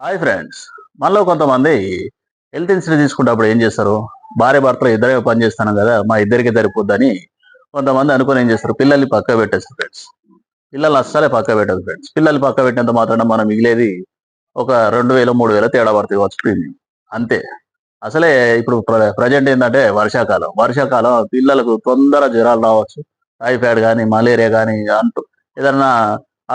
Hi friends. మనలో కొంతమంది health insurance తీసుకున్నప్పుడు ఏం చేస్తారు? భార్య భర్తలు ఇద్దరే పని చేస్తున్నాం కదా, మా ఇద్దరికి సరిపోద్దని కొంతమంది అనుకుని ఏం చేస్తారు? పిల్లల్ని పక్క పెట్టేస్తారు ఫ్రెండ్స్. పిల్లల్ని అస్సలే పక్క పెట్టదు ఫ్రెండ్స్. పిల్లల్ని పక్క పెట్టినంత మాత్రాన మనం మిగిలేది ఒక 2000, 3000 తేడా పడతాయి కావచ్చు ప్రీమియం. అంతే. అసలే ఇప్పుడు ప్రజెంట్ ఏంటంటే వర్షాకాలం. వర్షాకాలం పిల్లలకు తొందర జ్వరాలు రావచ్చు. టైఫాయిడ్ కానీ, మలేరియా కానీ, ఏదన్నా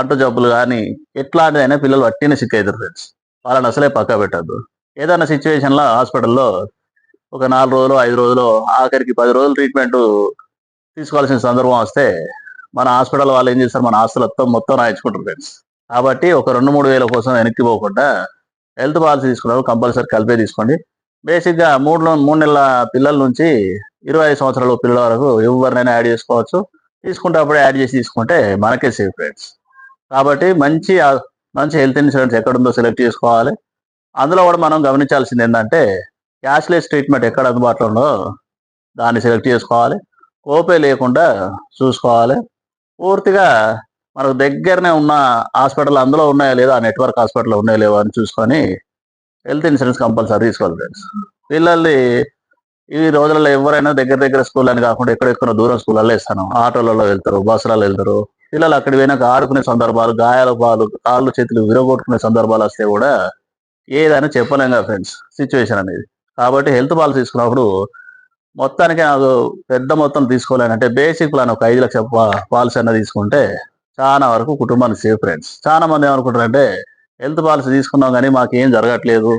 అంటు జబ్బులు కానీ ఎట్లాంటిదైనా పిల్లలు వట్టిన సిక్ అవుతారు ఫ్రెండ్స్. వాళ్ళని అసలే పక్క పెట్టద్దు. ఏదైనా సిచ్యువేషన్‌లో హాస్పిటల్‌లో ఒక 4 రోజులో, 5 రోజులో, ఆఖరికి 10 రోజులు ట్రీట్‌మెంటు తీసుకోవాల్సిన సందర్భం వస్తే, మన హాస్పిటల్ వాళ్ళు ఏం చేస్తారు? మన ఆస్తులొత్తం మొత్తం రాయించుకుంటారు ఫ్రెండ్స్. కాబట్టి ఒక 2, 3 వేల కోసం వెనక్కి పోకుండా హెల్త్ పాలసీ తీసుకున్నప్పుడు కంపల్సరీ కలిపే తీసుకోండి. బేసిక్‌గా 3 నెలల పిల్లల నుంచి 25 సంవత్సరాల పిల్లల వరకు ఎవరినైనా యాడ్ చేసుకోవచ్చు. తీసుకుంటే అప్పుడే యాడ్ చేసి తీసుకుంటే మనకే సేఫ్ ఫ్రెండ్స్. కాబట్టి మంచి హెల్త్ ఇన్సూరెన్స్ ఎక్కడుందో సెలెక్ట్ చేసుకోవాలి. అందులో కూడా మనం గమనించాల్సింది ఏంటంటే, క్యాష్‌లెస్ ట్రీట్మెంట్ ఎక్కడ అందుబాటులో ఉందో దాన్ని సెలెక్ట్ చేసుకోవాలి. కోపే లేకుండా చూసుకోవాలి. పూర్తిగా మనకు దగ్గరనే ఉన్న హాస్పిటల్ అందులో ఉన్నాయా లేదా, ఆ నెట్వర్క్ హాస్పిటల్ ఉన్నాయో లేవో అని చూసుకొని హెల్త్ ఇన్సూరెన్స్ కంపల్సరీ తీసుకోవాలి ఫ్రెండ్స్. పిల్లల్ని ఈ రోజులలో ఎవరైనా దగ్గర దగ్గర స్కూల్ అని కాకుండా ఎక్కడెక్కడో దూరం స్కూళ్ళల్లో ఇస్తాను. ఆటోలలో వెళ్తారు, బస్సులలో వెళ్తారు. పిల్లలు అక్కడికి పోయినాక ఆడుకునే సందర్భాలు, గాయాల పాలు, కాళ్ళు చేతులు విరగొట్టుకునే సందర్భాలు వస్తే కూడా ఏదైనా చెప్పలేం కదా ఫ్రెండ్స్ సిచ్యువేషన్ అనేది. కాబట్టి హెల్త్ పాలసీ తీసుకున్నప్పుడు మొత్తానికి నాకు పెద్ద మొత్తం తీసుకోలేనంటే బేసిక్ ప్లాన్ ఒక 5,00,000 పాలసీ అన్న తీసుకుంటే చాలా వరకు కుటుంబానికి సేఫ్ ఫ్రెండ్స్. చాలా మంది ఏమనుకుంటారంటే హెల్త్ పాలసీ తీసుకున్నాం కానీ మాకేం జరగట్లేదు,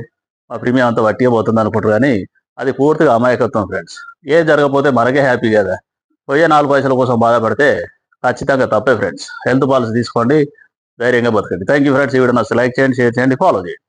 మా ప్రీమియం అంతా వట్టిగా పోతుంది అనుకుంటారు కానీ అది పూర్తిగా అమాయకత్వం ఫ్రెండ్స్. ఏం జరగకపోతే మనకే హ్యాపీ కదా. పోయే 4 పైసల కోసం బాధపడితే ఖచ్చితంగా తప్పే ఫ్రెండ్స్. హెల్త్ పాలసీ తీసుకోండి, ధైర్యంగా బతకండి. Thank you friends. ఈ వీడియో నచ్చితే లైక్ చేయండి, షేర్ చేయండి, ఫాలో చేయండి.